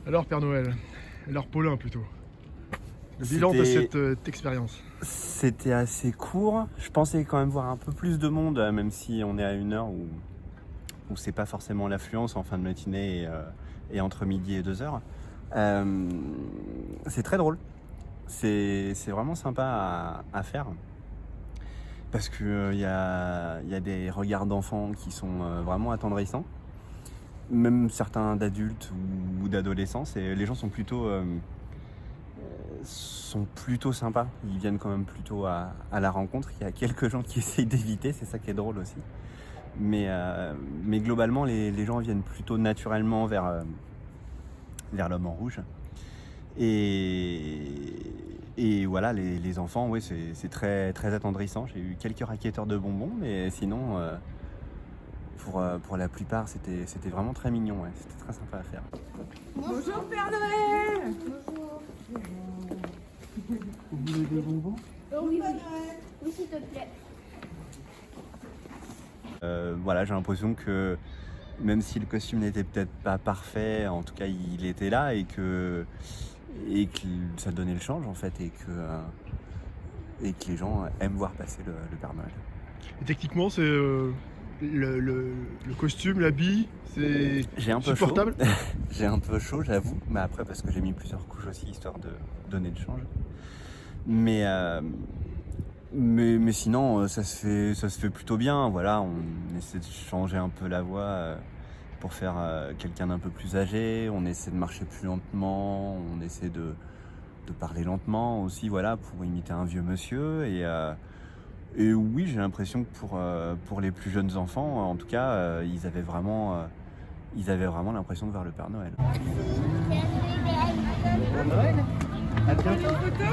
Alors Père Noël, alors Paulin plutôt, le bilan de cette expérience. C'était assez court. Je pensais quand même voir un peu plus de monde, même si on est à une heure où c'est pas forcément l'affluence en fin de matinée et entre midi et 2h. C'est très drôle. C'est vraiment sympa à faire. Parce qu'il y a des regards d'enfants qui sont vraiment attendrissants. Même certains d'adultes ou d'adolescents. Les gens sont plutôt sympas. Ils viennent quand même plutôt à la rencontre. Il y a quelques gens qui essayent d'éviter, c'est ça qui est drôle aussi. Mais globalement, les gens viennent plutôt naturellement vers l'homme en rouge. Et voilà, les enfants, oui, c'est très, très attendrissant. J'ai eu quelques raquetteurs de bonbons, mais sinon, pour la plupart, c'était vraiment très mignon. Ouais. C'était très sympa à faire. Bonjour Père Noël. Bonjour. Vous voulez des bonbons? Oui, oui, s'il te plaît. Voilà, j'ai l'impression que même si le costume n'était peut-être pas parfait, en tout cas il était là et que ça donnait le change en fait et que les gens aiment voir passer le Père Noël. Et techniquement, c'est le costume, l'habit, c'est supportable. J'ai un peu chaud, j'avoue, mais après parce que j'ai mis plusieurs couches aussi histoire de donner le change. Mais sinon, ça se fait plutôt bien. Voilà, on essaie de changer un peu la voix pour faire quelqu'un d'un peu plus âgé. On essaie de marcher plus lentement. On essaie de parler lentement aussi, voilà, pour imiter un vieux monsieur. Et oui, j'ai l'impression que pour les plus jeunes enfants, en tout cas, ils avaient vraiment l'impression de voir le Père Noël. Père Noël. À bientôt. Photo.